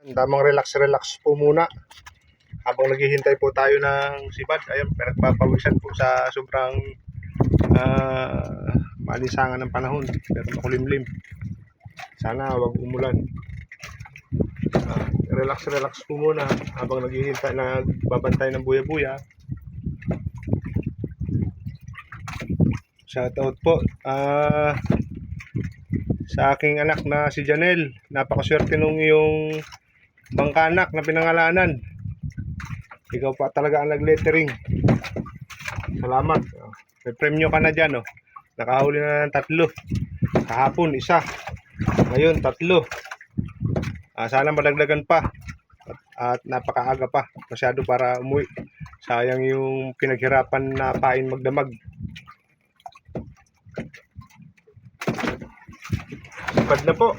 Damang relax po muna habang naghihintay po tayo ng sibad. Ayun, pinagpapawisan po sa sobrang maalisangan ng panahon, pero makulimlim. Sana wag umulan. Relax po muna habang naghihintay, nagbabantay ng buya-buya. Shoutout po sa aking anak na si Janelle. Napakaswerte nung iyong bangkanak na pinangalanan. Ikaw pa talaga ang nag-lettering. Salamat. May premyo ka na dyan. Oh. Nakahuli na ng 3. Kahapon 1. Ngayon 3. Sana madagdagan pa. At napakaaga pa. Masyado para umuwi. Sayang yung pinaghirapan na pain magdamag. Sipad na po.